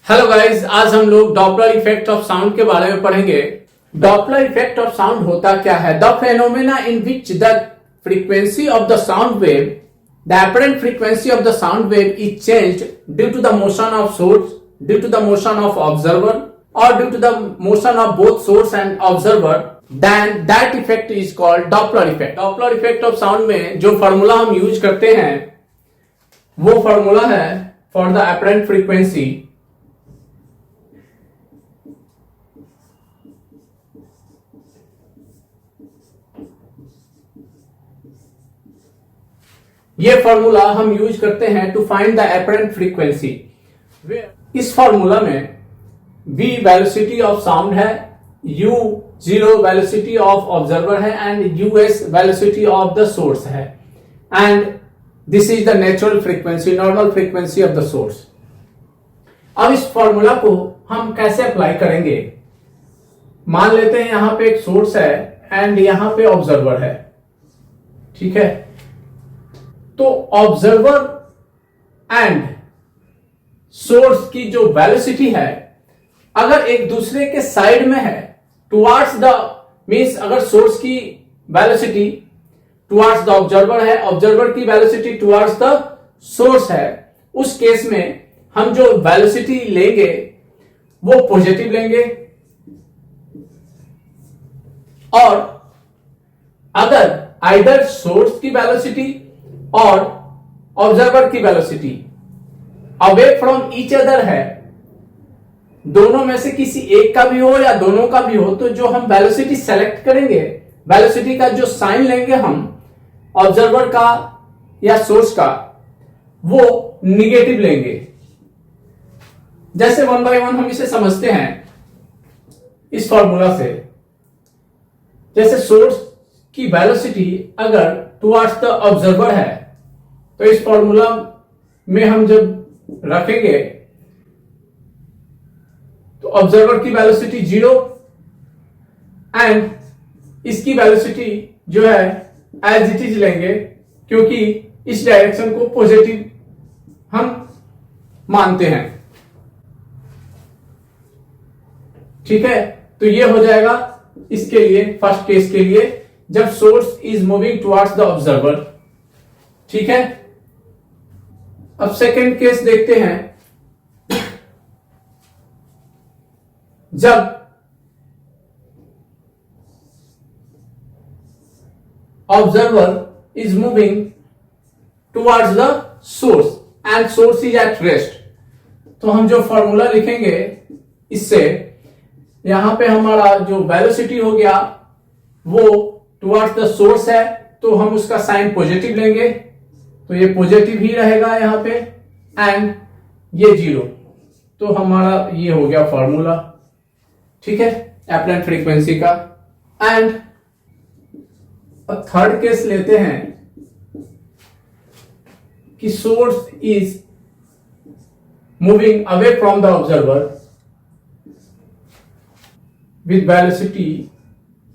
Hello guys, आज हम लोग डॉपलर इफेक्ट ऑफ साउंड के बारे में पढ़ेंगे। डॉपलर इफेक्ट ऑफ साउंड होता क्या है? The phenomena in which the frequency of the sound wave, the apparent frequency of the sound wave is changed due to the motion of source, due to the motion of observer, or due to the motion of both source and observer, then that effect is called Doppler effect. Doppler effect of sound में जो formula हम use करते हैं वो formula है for the apparent frequency ये formula हम use करते हैं to find the apparent frequency. इस फॉर्मूला में v वेलोसिटी ऑफ साउंड है, u zero velocity of observer है and us velocity of the source है and this is the natural frequency, normal frequency of the source. अब इस formula को हम कैसे अप्लाई करेंगे? मान लेते हैं यहां पे एक सोर्स है एंड यहां पे ऑब्जर्वर है, ठीक है। तो ऑब्जर्वर एंड सोर्स की जो वेलोसिटी है अगर एक दूसरे के साइड में है, टुवार्ड्स द मींस अगर सोर्स की वेलोसिटी टुवार्ड्स द ऑब्जर्वर है, ऑब्जर्वर की वेलोसिटी टुवार्ड्स द सोर्स है, उस केस में हम जो वेलोसिटी लेंगे वो पॉजिटिव लेंगे। और अगर आइदर सोर्स की वेलोसिटी और ऑब्जर्वर की velocity away from each other है, दोनों में से किसी एक का भी हो या दोनों का भी हो, तो जो हम वेलोसिटी सेलेक्ट करेंगे, वेलोसिटी का जो साइन लेंगे हम ऑब्जर्वर का या सोर्स का, वो निगेटिव लेंगे। जैसे वन बाय वन हम इसे समझते हैं इस फॉर्मूला से। जैसे सोर्स की वेलोसिटी अगर टुवर्ड्स द ऑब्जर्वर है तो इस फॉर्मूला में हम जब रखेंगे तो ऑब्जर्वर की वेलोसिटी 0 एंड इसकी वेलोसिटी जो है एज इट इज लेंगे, क्योंकि इस डायरेक्शन को पॉजिटिव हम मानते हैं, ठीक है। तो ये हो जाएगा इसके लिए, फर्स्ट केस के लिए, जब source is moving towards the observer, ठीक है। अब सेकेंड केस देखते हैं। जब observer is moving towards the source and source is at rest, तो हम जो फॉर्मूला लिखेंगे इससे, यहां पे हमारा जो वेलोसिटी हो गया वो टुवर्ड्स द सोर्स है, तो हम उसका साइन पॉजिटिव लेंगे, तो ये पॉजिटिव ही रहेगा यहां पे, एंड ये 0, तो हमारा ये हो गया फॉर्मूला, ठीक है, एपरेंट फ्रीक्वेंसी का। एंड अब थर्ड केस लेते हैं कि source is moving away from the observer with velocity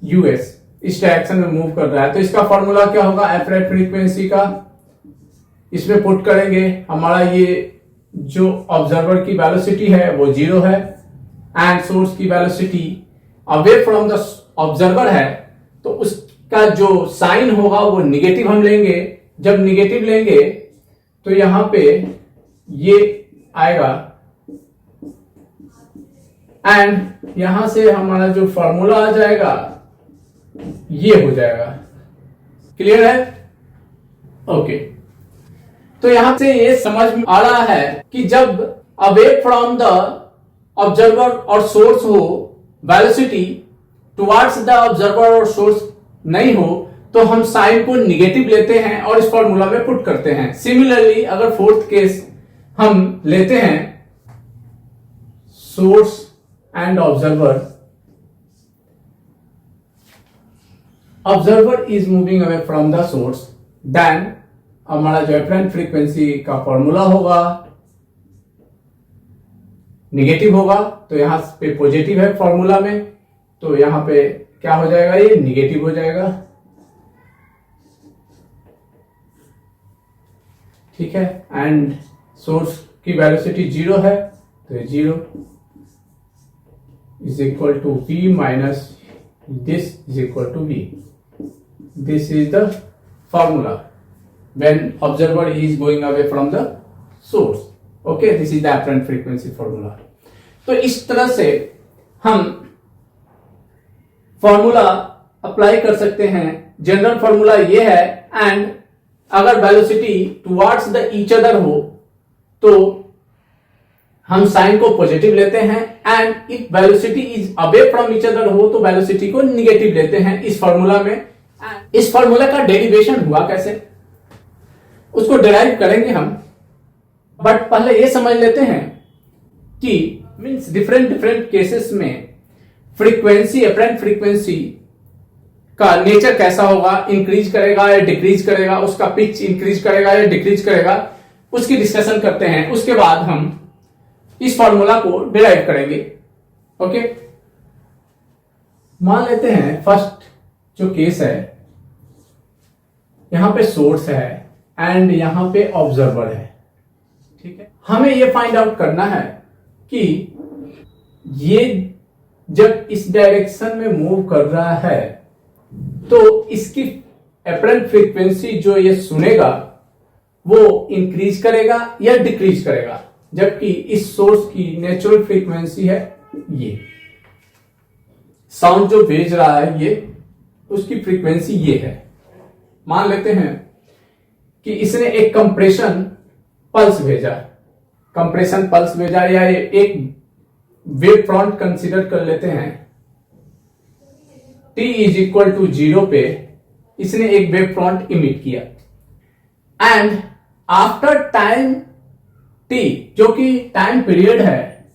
us, इस डायरेक्शन में मूव कर रहा है, तो इसका फॉर्मूला क्या होगा एपरेंट फ्रीक्वेंसी का? इसमें पुट करेंगे, हमारा ये जो ऑब्जर्वर की वेलोसिटी है वो 0 है एंड सोर्स की velocity away from the observer है, तो उसका जो साइन होगा वो निगेटिव हम लेंगे। जब निगेटिव लेंगे तो यहां पे ये आएगा एंड यहां से हमारा जो फॉर्मूला आ जाएगा ये हो जाएगा। क्लियर है? ओके। तो यहां से ये समझ में आ रहा है कि जब अवे फ्रॉम द ऑब्जर्वर और सोर्स हो, वेलोसिटी टुवर्ड्स द ऑब्जर्वर और सोर्स नहीं हो, तो हम साइन को निगेटिव लेते हैं और इस फॉर्मूला में पुट करते हैं। सिमिलरली अगर फोर्थ केस हम लेते हैं, source and observer is moving away from the source, then हमारा जो एपरेंट फ्रीक्वेंसी का फॉर्मूला होगा निगेटिव होगा, तो यहां पे पॉजिटिव है फॉर्मूला में, तो यहां पे क्या हो जाएगा, ये निगेटिव हो जाएगा, ठीक है। एंड सोर्स की वेलोसिटी 0 है तो 0 is equal to v minus this is equal to v. This is the formula when observer is going away from the source. Okay, this is the apparent frequency formula. तो इस तरह से हम formula apply कर सकते हैं. General formula ये है, एंड अगर velocity towards the each other हो तो हम साइन को पॉजिटिव लेते हैं, and if velocity is away from each other हो तो वेलोसिटी को निगेटिव लेते हैं इस फॉर्मूला में. इस फॉर्मूला का डेरिवेशन हुआ कैसे, उसको डिराइव करेंगे हम, बट पहले ये समझ लेते हैं कि मींस डिफरेंट केसेस में फ्रीक्वेंसी, अपरेंट फ्रीक्वेंसी का नेचर कैसा होगा, इंक्रीज करेगा या डिक्रीज करेगा, उसका पिच इंक्रीज करेगा या डिक्रीज करेगा, उसकी डिस्कशन करते हैं. उसके बाद हम इस फॉर्मूला को डिराइव करेंगे. ओके, मान लेते हैं फर्स्ट जो केस है, यहां पे सोर्स है एंड यहां पे ऑब्जर्वर है. ठीक है, हमें यह फाइंड आउट करना है कि ये जब इस डायरेक्शन में मूव कर रहा है तो इसकी अपरेंट फ्रीक्वेंसी जो ये सुनेगा वो इंक्रीज करेगा या डिक्रीज करेगा, जबकि इस सोर्स की नेचुरल फ्रीक्वेंसी है ये. साउंड जो भेज रहा है ये, उसकी फ्रीक्वेंसी ये है. मान लेते हैं कि इसने एक कंप्रेशन पल्स भेजा, कंप्रेशन पल्स भेजा, या एक वेव फ्रंट कंसीडर कर लेते हैं. t इज इक्वल टू 0 पे इसने एक वेव फ्रंट इमिट किया, एंड आफ्टर टाइम t, जो कि टाइम पीरियड है,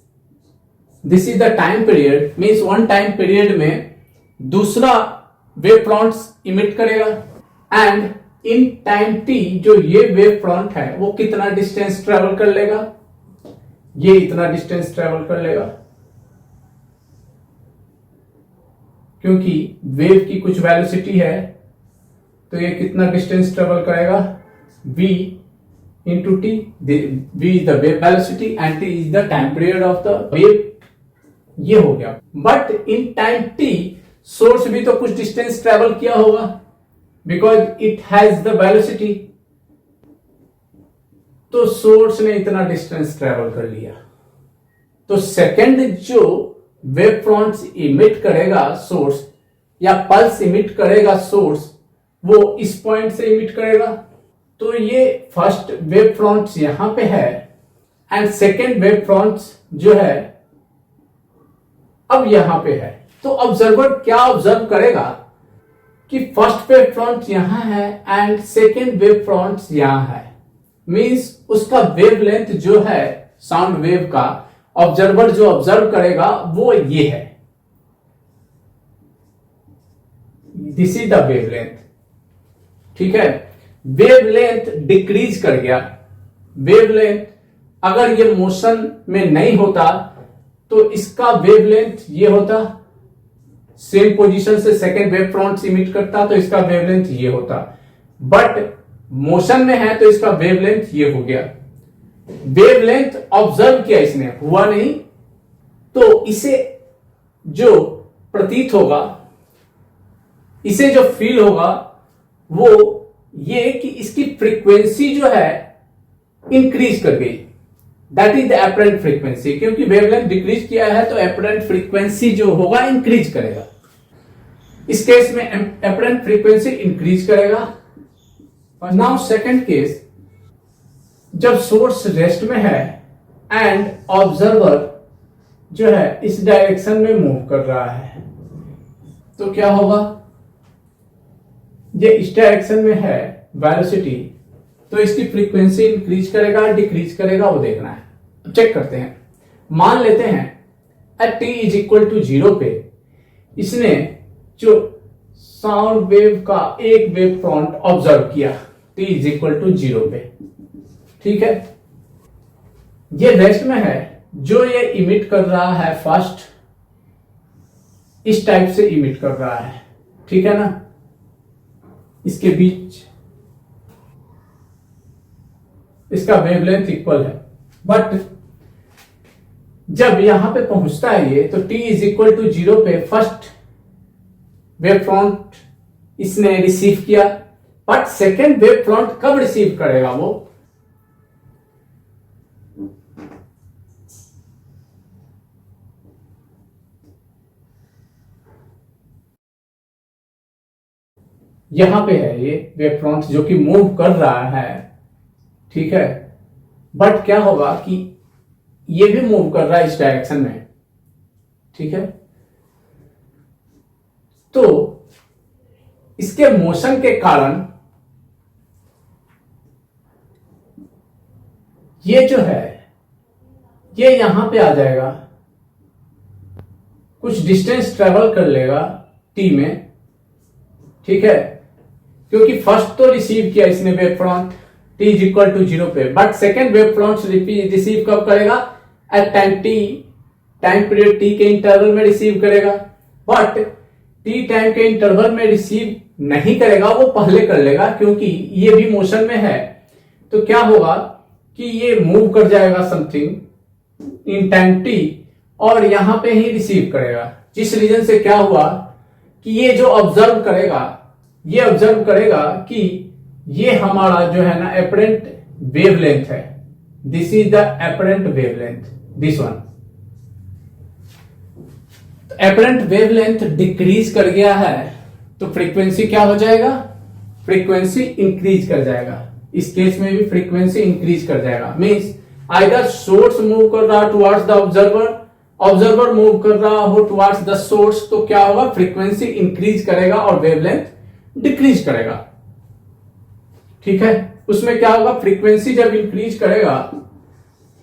this is the time period, means one time period में दूसरा वेव फ्रंट्स इमिट करेगा, एंड इन टाइम t जो ये वेव फ्रंट है वो कितना डिस्टेंस ट्रेवल कर लेगा, ये इतना डिस्टेंस ट्रेवल कर लेगा, क्योंकि वेव की कुछ वेलोसिटी है तो ये कितना डिस्टेंस ट्रेवल करेगा, v into T. v is the wave velocity and t is the time period of the wave. ये हो गया. But in time t source भी तो कुछ डिस्टेंस ट्रेवल किया होगा, because it has the velocity. तो सोर्स ने इतना डिस्टेंस ट्रेवल कर लिया. तो सेकंड जो वेव फ्रंट्स इमिट करेगा सोर्स, या पल्स इमिट करेगा सोर्स, वो इस पॉइंट से इमिट करेगा. तो ये फर्स्ट वेव फ्रंट्स यहां पे है, एंड सेकंड वेव फ्रंट्स जो है अब यहां पे है. तो ऑब्जर्वर क्या ऑब्जर्व करेगा कि फर्स्ट वेव फ्रंट यहां है एंड सेकंड वेव फ्रंट्स यहां है. मींस उसका वेवलेंथ जो है साउंड वेव का, ऑब्जर्वर जो ऑब्जर्व करेगा वो ये है. This is the wavelength. ठीक है, वेवलेंथ डिक्रीज कर गया. वेवलेंथ अगर ये मोशन में नहीं होता तो इसका वेवलेंथ ये होता, सेम पोजीशन से सेकेंड वेव फ्रंट इमिट करता तो इसका वेवलेंथ ये होता. बट मोशन में है तो इसका वेवलेंथ ये हो गया. वेवलेंथ ऑब्जर्व किया इसने, हुआ नहीं, तो इसे जो प्रतीत होगा, इसे जो फील होगा वो ये कि इसकी फ्रीक्वेंसी जो है इंक्रीज कर गई. That is the apparent frequency. क्योंकि वेवलेंथ डिक्रीज किया है तो अपरेंट फ्रीक्वेंसी जो होगा इंक्रीज करेगा. इस केस में अपरेंट फ्रीक्वेंसी इंक्रीज करेगा. नाउ सेकंड केस, जब सोर्स रेस्ट में है एंड ऑब्जर्वर जो है इस डायरेक्शन में मूव कर रहा है, तो क्या होगा, ये इस डायरेक्शन में है वेलोसिटी, तो इसकी फ्रीक्वेंसी इंक्रीज करेगा डिक्रीज करेगा, वो देखना है. चेक करते हैं. मान लेते हैं at t is equal to 0 पे इसने जो साउंड वेव का एक वेव फ्रंट ऑब्जर्व किया t इज इक्वल टू 0 पे. ठीक है, ये रेस्ट में है. जो ये इमिट कर रहा है फर्स्ट इस टाइप से इमिट कर रहा है. ठीक है ना, इसके बीच इसका वेवलेंथ इक्वल है. बट जब यहां पे पहुंचता है ये, तो t इज इक्वल टू 0 पे फर्स्ट वेव फ्रंट इसने रिसीव किया, बट सेकेंड वेव फ्रंट कब रिसीव करेगा वो, यहां पे है ये वेव फ्रंट जो कि मूव कर रहा है, ठीक है, बट क्या होगा कि ये भी मूव कर रहा है इस डायरेक्शन में, ठीक है। तो इसके मोशन के कारण ये जो है ये यहां पे आ जाएगा, कुछ डिस्टेंस ट्रेवल कर लेगा टी में, ठीक है, क्योंकि फर्स्ट तो रिसीव किया इसने wave front t is equal to 0 पे, but second wave front receive कब करेगा, at time t, time period t के इंटरवल में रिसीव करेगा, बट t टाइम के इंटरवल में रिसीव नहीं करेगा, वो पहले कर लेगा क्योंकि ये भी मोशन में है। तो क्या होगा कि ये मूव कर जाएगा समथिंग इन टाइम t और यहां पे ही रिसीव करेगा, जिस रीजन से क्या हुआ कि ये जो ऑब्जर्व करेगा, ये ऑब्जर्व करेगा कि ये हमारा जो है ना एपरेंट वेवलेंथ है, this is the apparent wavelength, this one. Apparent wavelength decrease कर गया है तो फ्रीक्वेंसी क्या हो जाएगा, फ्रीक्वेंसी इंक्रीज कर जाएगा, इस केस में भी फ्रीक्वेंसी इंक्रीज कर जाएगा। मींस आइदर सोर्स मूव कर रहा towards the observer, observer move कर रहा हो टुवर्ड्स द सोर्स, तो क्या होगा, फ्रीक्वेंसी इंक्रीज करेगा और वेवलेंथ डिक्रीज करेगा, ठीक है। उसमें क्या होगा, फ्रीक्वेंसी जब इंक्रीज करेगा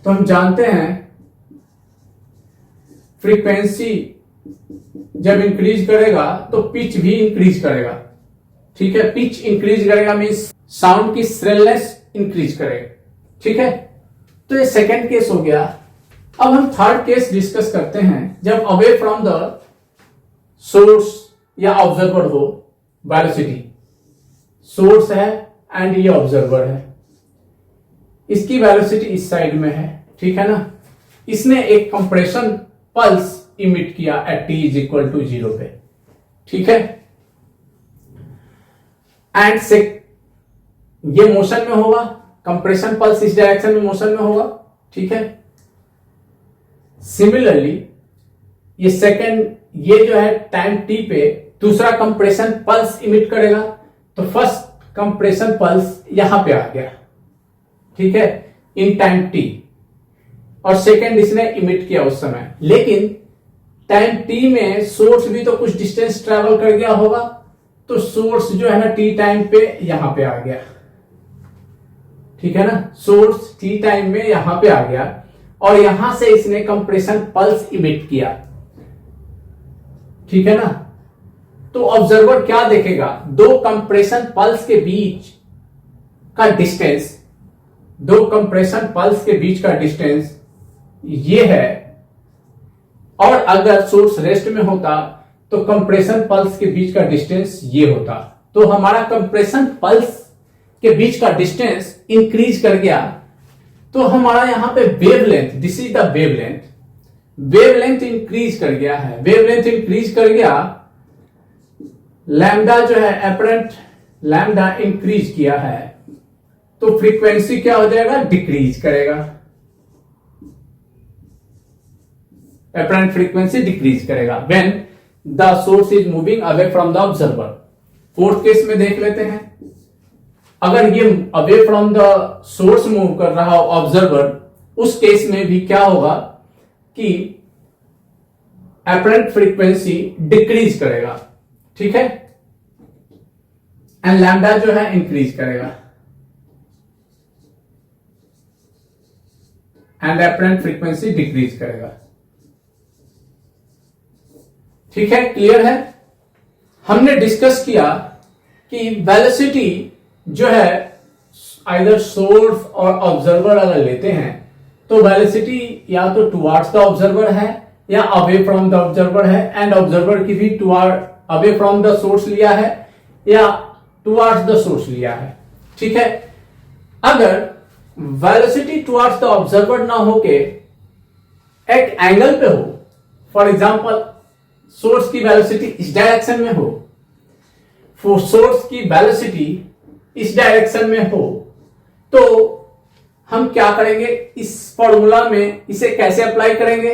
तो हम जानते हैं फ्रीक्वेंसी जब इंक्रीज करेगा तो पिच भी इंक्रीज करेगा, ठीक है। पिच इंक्रीज करेगा मींस साउंड की श्रिलनेस इंक्रीज करेगा, ठीक है। तो ये सेकंड केस हो गया। अब हम थर्ड केस डिस्कस करते हैं, जब अवे फ्रॉम द सोर्स या ऑब्जर्वर हो वेलोसिटी, सोर्स है एंड ये ऑब्जर्वर है, इसकी वेलोसिटी इस साइड में है, ठीक है ना। इसने एक कंप्रेशन पल्स इमिट किया at t is equal to 0 पे, ठीक है, एंड से ये मोशन में होगा, कंप्रेशन पल्स इस डायरेक्शन में मोशन में होगा, ठीक है। सिमिलरली ये सेकेंड, ये जो है टाइम t पे दूसरा कंप्रेशन पल्स इमिट करेगा, तो फर्स्ट कंप्रेशन पल्स यहां पे आ गया, ठीक है, इन टाइम t, और सेकेंड इसने इमिट किया उस समय, लेकिन टाइम t में सोर्स भी तो कुछ डिस्टेंस ट्रेवल कर गया होगा, तो सोर्स जो है ना t टाइम पे यहां पे आ गया, ठीक है ना, सोर्स t टाइम में यहां पे आ गया और यहां से इसने कंप्रेशन पल्स इमिट किया, ठीक है ना। तो ऑब्जर्वर क्या देखेगा, दो कंप्रेशन पल्स के बीच का डिस्टेंस, दो कंप्रेशन पल्स के बीच का डिस्टेंस ये है, और अगर सोर्स रेस्ट में होता तो कंप्रेशन पल्स के बीच का डिस्टेंस ये होता, तो हमारा कंप्रेशन पल्स के बीच का डिस्टेंस इंक्रीज कर गया, तो हमारा यहां पे wavelength, this is the wavelength, wavelength increase कर गया है, वेवलेंथ इंक्रीज कर गया, लैम्डा जो है एपरेंट लैम्डा इंक्रीज किया है, तो फ्रीक्वेंसी क्या हो जाएगा, डिक्रीज करेगा, एपरेंट फ्रीक्वेंसी डिक्रीज करेगा when the source is moving away from the observer. Fourth case में देख लेते हैं, अगर ये away from the source move कर रहा हो ऑब्जर्वर, उस केस में भी क्या होगा कि एपरेंट फ्रीक्वेंसी डिक्रीज करेगा, ठीक है, एंड लैम्डा जो है इंक्रीज करेगा, एंड एपरेंट फ्रीक्वेंसी डिक्रीज करेगा, ठीक है, क्लियर है। हमने डिस्कस किया कि वेलोसिटी जो है आइदर सोर्स और ऑब्जर्वर अगर लेते हैं तो वेलोसिटी या तो टुवर्ड्स द ऑब्जर्वर है या अवे फ्रॉम द ऑब्जर्वर है, एंड ऑब्जर्वर की भी toward away from the source लिया है या टुवर्ड्स द सोर्स लिया है, ठीक है। अगर वेलोसिटी टुवर्ड्स द ऑब्जर्वर ना होके एक एंगल पे हो, फॉर एग्जाम्पल सोर्स की वेलोसिटी इस डायरेक्शन में हो, सोर्स की वेलोसिटी इस डायरेक्शन में हो, तो हम क्या करेंगे, इस फॉर्मूला में इसे कैसे अप्लाई करेंगे?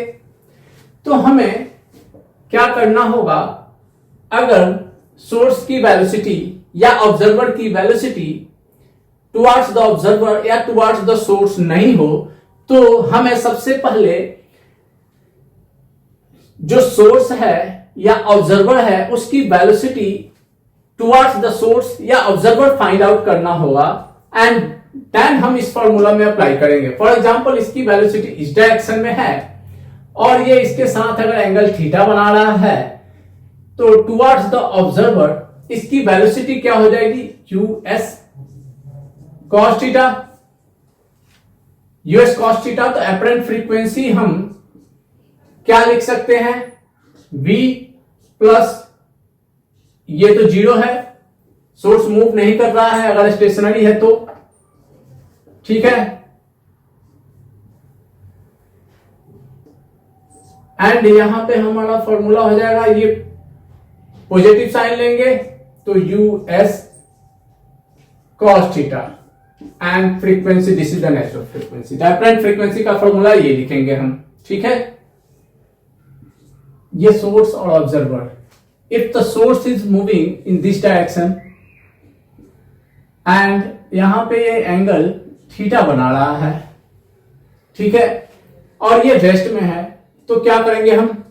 तो हमें क्या करना होगा, अगर सोर्स की वेलोसिटी या ऑब्जर्वर की वेलोसिटी टुवर्ड्स द ऑब्जर्वर या टुवर्ड्स द सोर्स नहीं हो, तो हमें सबसे पहले जो सोर्स है या ऑब्जर्वर है उसकी वेलोसिटी टुवर्ड्स द सोर्स या ऑब्जर्वर फाइंड आउट करना होगा, एंड देन हम इस फॉर्मूला में अप्लाई करेंगे। फॉर एग्जांपल इसकी वेलोसिटी इस डायरेक्शन में है और ये इसके साथ अगर एंगल थीटा बना रहा है, तो टुवर्ड्स द ऑब्जर्वर इसकी वेलोसिटी क्या हो जाएगी, US cos theta, US cos theta. तो एपरेंट फ्रीक्वेंसी हम क्या लिख सकते हैं, v प्लस, ये तो 0 है, सोर्स मूव नहीं कर रहा है अगर स्टेशनरी है तो, ठीक है, एंड यहां पे हमारा फॉर्मूला हो जाएगा, ये पॉजिटिव साइन लेंगे तो US cos theta and frequency, this is the natural frequency. Apparent frequency का फॉर्मूला ये लिखेंगे हम, ठीक है। ये सोर्स और observer, if the source is moving in this direction and यहां पे ये एंगल थीटा बना रहा है, ठीक है, और ये रेस्ट में है, तो क्या करेंगे हम,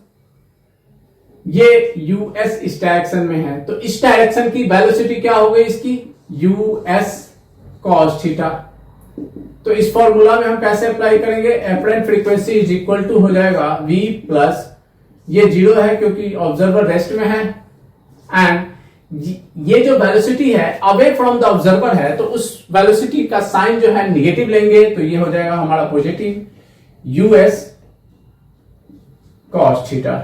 ये यूएस इस डायरेक्शन में है, तो इस डायरेक्शन की वेलोसिटी क्या हो गई इसकी, यूएस कॉस थीटा। तो इस फॉर्मूला में हम कैसे अप्लाई करेंगे, apparent frequency is equal to हो जाएगा v प्लस, ये 0 है क्योंकि ऑब्जर्वर रेस्ट में है, एंड ये जो वेलोसिटी है अवे फ्रॉम द ऑब्जर्वर है, तो उस वेलोसिटी का साइन जो है निगेटिव लेंगे, तो ये हो जाएगा हमारा positive US cos theta,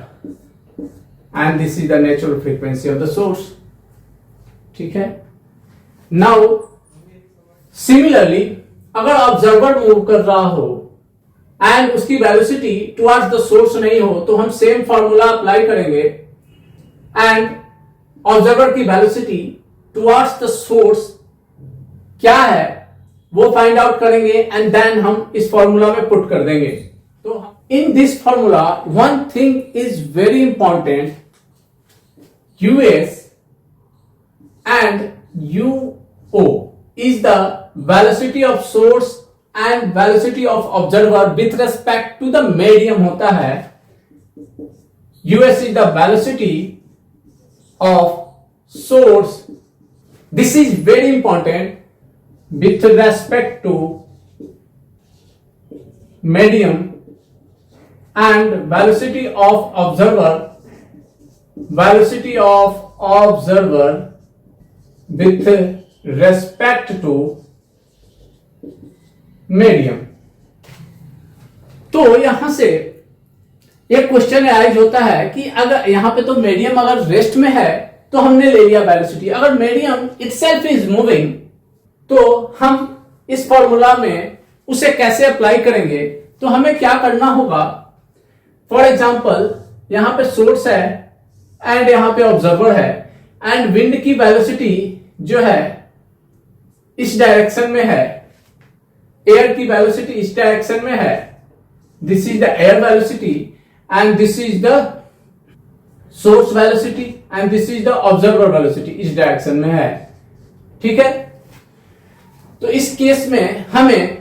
and this is the natural frequency of the source, ठीक है। नाउ सिमिलरली अगर ऑब्जर्वर मूव कर रहा हो एंड उसकी वेलोसिटी टुवर्ड्स द सोर्स नहीं हो, तो हम सेम फॉर्मूला अप्लाई करेंगे एंड ऑब्जर्वर की वेलोसिटी टुवर्ड्स द सोर्स क्या है वो फाइंड आउट करेंगे, एंड देन हम इस फॉर्मूला में पुट कर देंगे। तो in this formula one thing is very important, US and यूओ is the velocity of source and velocity of observer with respect to the medium होता है। US is the velocity of source, this is very important, with respect to medium, and velocity of observer with respect to medium. तो यहां से एक question rise होता है कि अगर यहां पे तो मीडियम अगर रेस्ट में है तो हमने ले लिया वेलोसिटी, अगर मीडियम इटसेल्फ इज मूविंग तो हम इस फॉर्मूला में उसे कैसे अप्लाई करेंगे? तो हमें क्या करना होगा, फॉर एग्जांपल यहां पे सोर्स है एंड यहां पे ऑब्जर्वर है, एंड विंड की वेलोसिटी जो है इस डायरेक्शन में है, एयर की वेलोसिटी इस डायरेक्शन में है, this is the air velocity and this is the source velocity and this is the observer velocity, इस डायरेक्शन में है, ठीक है। तो इस केस में हमें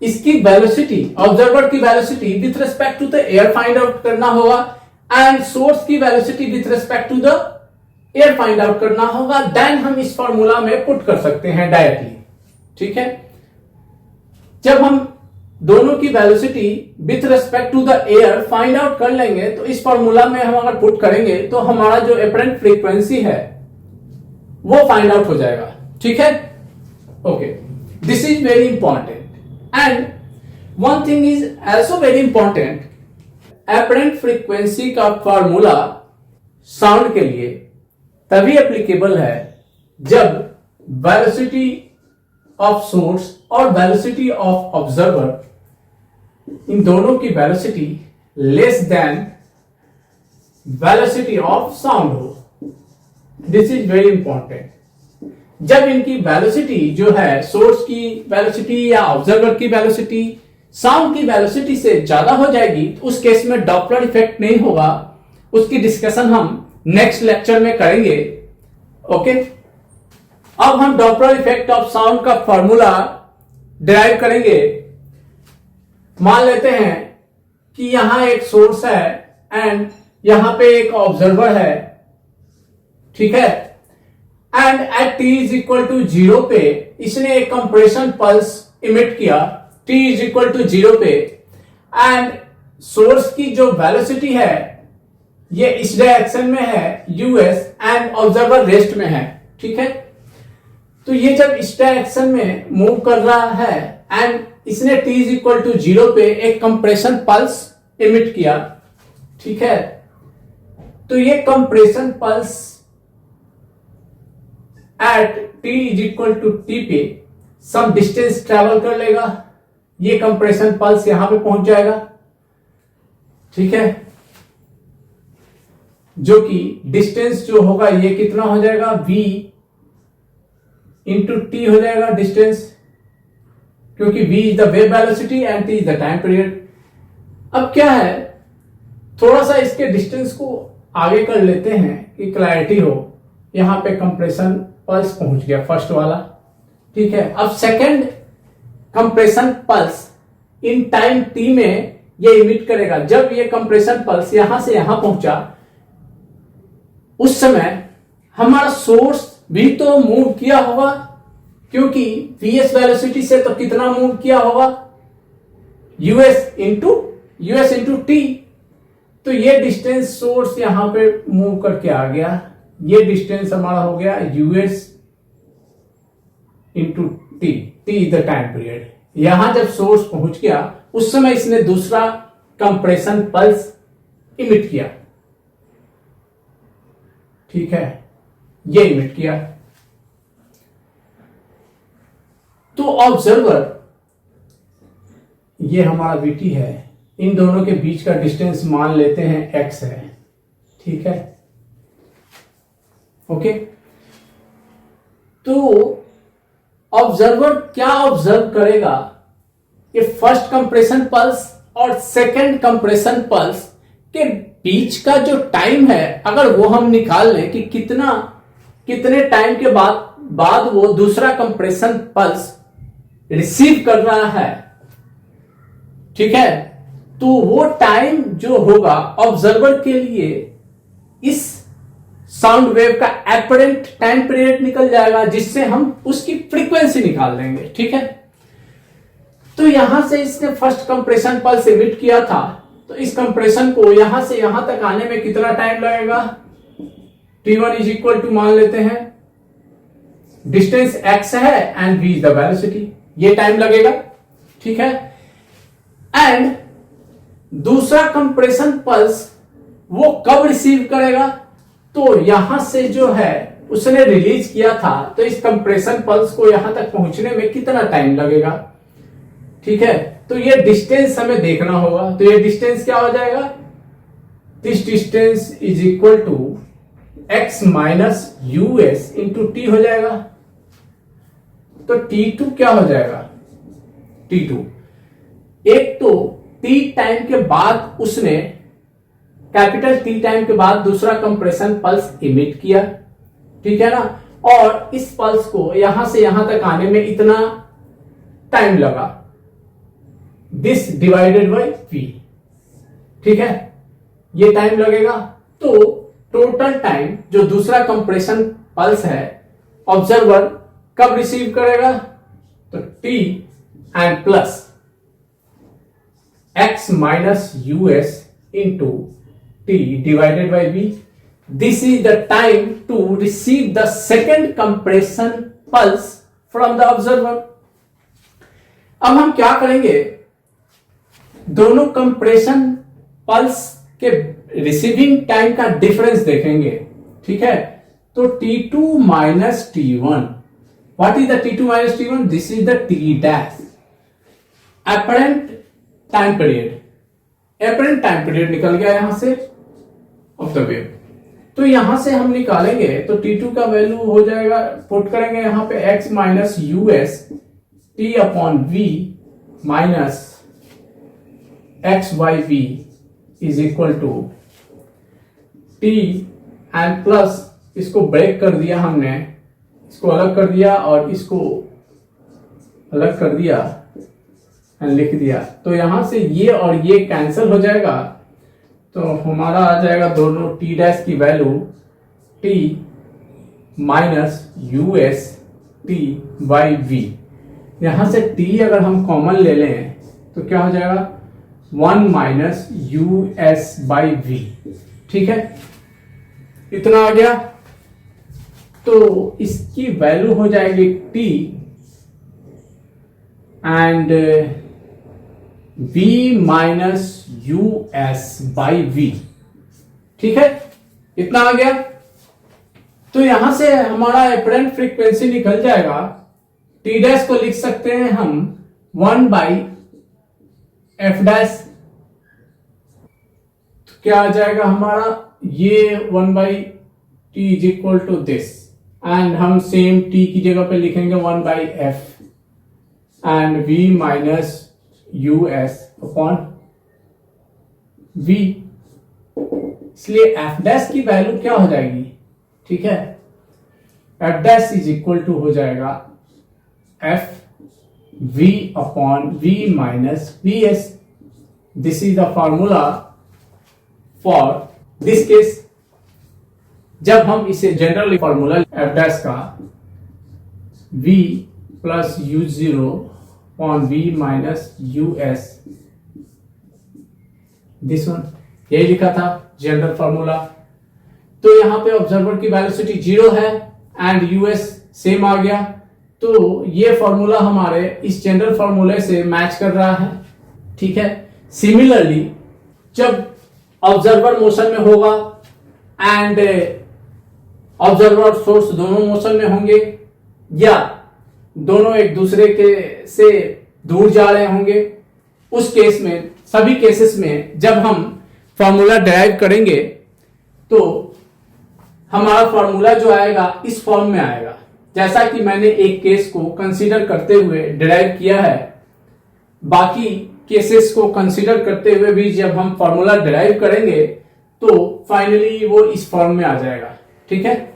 इसकी वेलोसिटी, ऑब्जर्वर की velocity with respect to the air find out करना होगा, एंड सोर्स की velocity with respect to the air find out करना होगा, देन हम इस फॉर्मूला में पुट कर सकते हैं डायरेक्टली, ठीक है। जब हम दोनों की velocity with respect to the air find out कर लेंगे, तो इस फॉर्मूला में हम अगर पुट करेंगे तो हमारा जो एपरेंट फ्रीक्वेंसी है वो फाइंड आउट हो जाएगा, ठीक है। Okay, this is very important, and one thing is also very important, apparent frequency का फॉर्मूला साउंड के लिए तभी एप्लीकेबल है जब वेलोसिटी ऑफ सोर्स और वेलोसिटी ऑफ ऑब्जर्वर इन दोनों की velocity less than velocity of sound हो। This is very important. जब इनकी वेलोसिटी जो है, सोर्स की वेलोसिटी या ऑब्जर्वर की वेलोसिटी साउंड की वेलोसिटी से ज्यादा हो जाएगी, तो उस केस में डॉपलर इफेक्ट नहीं होगा। उसकी डिस्कशन हम नेक्स्ट लेक्चर में करेंगे। ओके, अब हम डॉपलर इफेक्ट ऑफ साउंड का फॉर्मूला डिराइव करेंगे। मान लेते हैं कि यहां एक सोर्स है एंड यहां पे एक ऑब्जर्वर है, ठीक है, and at t is equal to 0 पे इसने एक कंप्रेशन पल्स इमिट किया t इज इक्वल टू 0 पे, एंड सोर्स की जो वेलोसिटी है ये इस डायरेक्शन में है us एंड ऑब्जर्वर रेस्ट में है, ठीक है। तो ये जब इस डायरेक्शन में मूव कर रहा है एंड इसने t इज इक्वल टू 0 पे एक कंप्रेशन पल्स इमिट किया, ठीक है। तो ये compression pulse at t is equal to t पे सम डिस्टेंस ट्रेवल कर लेगा। ये कंप्रेशन पल्स यहां पे पहुंच जाएगा, ठीक है, जो कि डिस्टेंस जो होगा ये कितना हो जाएगा, v इंटू टी हो जाएगा डिस्टेंस, क्योंकि v is the wave velocity and t is the time period. अब क्या है, थोड़ा सा इसके डिस्टेंस को आगे कर लेते हैं कि क्लैरिटी हो। यहां पे कंप्रेशन पल्स पहुंच गया फर्स्ट वाला, ठीक है। अब second compression pulse in time t में ये इमिट करेगा। जब ये कंप्रेशन पल्स यहां से यहां पहुंचा, उस समय हमारा सोर्स भी तो मूव किया होगा, क्योंकि vs वेलोसिटी से तो कितना मूव किया होगा, us इंटू t। तो ये डिस्टेंस सोर्स यहां पे मूव करके आ गया, ये डिस्टेंस हमारा हो गया us into t is the time period. यहां जब सोर्स पहुंच गया उस समय इसने दूसरा कंप्रेशन पल्स इमिट किया, ठीक है, ये इमिट किया। तो ऑब्जर्वर ये हमारा vt है, इन दोनों के बीच का डिस्टेंस मान लेते हैं x है, ठीक है, ओके। तो ऑब्जर्वर क्या ऑब्जर्व करेगा, ये फर्स्ट कंप्रेशन पल्स और सेकंड कंप्रेशन पल्स के बीच का जो टाइम है, अगर वो हम निकाल लें कि कितने टाइम के बाद वो दूसरा कंप्रेशन पल्स रिसीव कर रहा है, ठीक है, तो वो टाइम जो होगा ऑब्जर्वर के लिए इस साउंड वेव का एपरेंट टाइम पीरियड निकल जाएगा, जिससे हम उसकी फ्रीक्वेंसी निकाल देंगे, ठीक है। तो यहां से इसने फर्स्ट कंप्रेशन पल्स इमिट किया था, तो इस कंप्रेशन को यहां से यहां तक आने में कितना टाइम लगेगा, t1 इज इक्वल टू मान लेते हैं डिस्टेंस x है and v is the velocity, ये टाइम लगेगा, ठीक है। एंड दूसरा कंप्रेशन पल्स वो कब रिसीव करेगा, तो यहां से जो है उसने रिलीज किया था, तो इस कंप्रेशन पल्स को यहां तक पहुंचने में कितना टाइम लगेगा, ठीक है। तो ये डिस्टेंस हमें देखना होगा। तो ये डिस्टेंस क्या हो जाएगा, this distance is equal to x minus us into T हो जाएगा। तो t2 क्या हो जाएगा, t2 एक तो t टाइम के बाद उसने कैपिटल T टाइम के बाद दूसरा कंप्रेशन पल्स इमिट किया, ठीक है ना, और इस पल्स को यहां से यहां तक आने में इतना टाइम लगा, दिस डिवाइडेड बाय v, ठीक है, ये टाइम लगेगा। तो टोटल टाइम जो दूसरा कंप्रेशन पल्स है ऑब्जर्वर कब रिसीव करेगा, तो t and plus x minus us into t divided by v. This is the time to receive the second compression pulse from the observer. अब हम क्या करेंगे, दोनों कंप्रेशन पल्स के रिसीविंग टाइम का डिफरेंस देखेंगे, ठीक है। तो t2 minus t1, what is the t2 minus t1, this is the t dash. Apparent time period, apparent time period निकल गया यहां से ऑफ द वेव। तो यहां से हम निकालेंगे तो T2 का वैल्यू हो जाएगा, पुट करेंगे यहां पे x minus US T upon V minus X Y V is equal to T and plus इसको ब्रेक कर दिया हमने, इसको अलग कर दिया और इसको अलग कर दिया एंड लिख दिया। तो यहां से ये और ये कैंसिल हो जाएगा, तो हमारा आ जाएगा दोनों T डैश की value T minus US T by V। यहां से T अगर हम कॉमन ले लें तो क्या हो जाएगा 1 माइनस US बाई V। ठीक है, इतना आ गया। तो इसकी वैल्यू हो जाएगी T and V minus US by V। ठीक है, इतना आ गया। तो यहां से हमारा एपरेंट फ्रीक्वेंसी निकल जाएगा। T डैश को लिख सकते हैं हम 1 बाई F डैश। तो क्या आ जाएगा हमारा, ये 1 by T is equal to this, and हम सेम T की जगह पे लिखेंगे 1 by F and V minus US upon V। इसलिए F डैश की वैल्यू क्या हो जाएगी, ठीक है, F dash is equal to हो जाएगा F V upon V minus VS। This is the formula for this case. जब हम इसे जनरल फॉर्मूला F डैश का V plus U0 upon V minus US, this one, यही लिखा था general formula. तो यहां पे ऑब्जर्वर की वेलोसिटी 0 है एंड US सेम आ गया, तो ये फॉर्मूला हमारे इस जनरल फॉर्मूले से मैच कर रहा है। ठीक है, सिमिलरली जब ऑब्जर्वर मोशन में होगा एंड ऑब्जर्वर और सोर्स दोनों मोशन में होंगे या दोनों एक दूसरे के से दूर जा रहे होंगे, उस केस में, सभी केसेस में जब हम फॉर्मूला डिराइव करेंगे तो हमारा फॉर्मूला जो आएगा इस फॉर्म में आएगा, जैसा कि मैंने एक केस को कंसीडर करते हुए डिराइव किया है। बाकी केसेस को कंसीडर करते हुए भी जब हम फॉर्मूला डिराइव करेंगे तो फाइनली वो इस फॉर्म में आ जाएगा। ठीक है,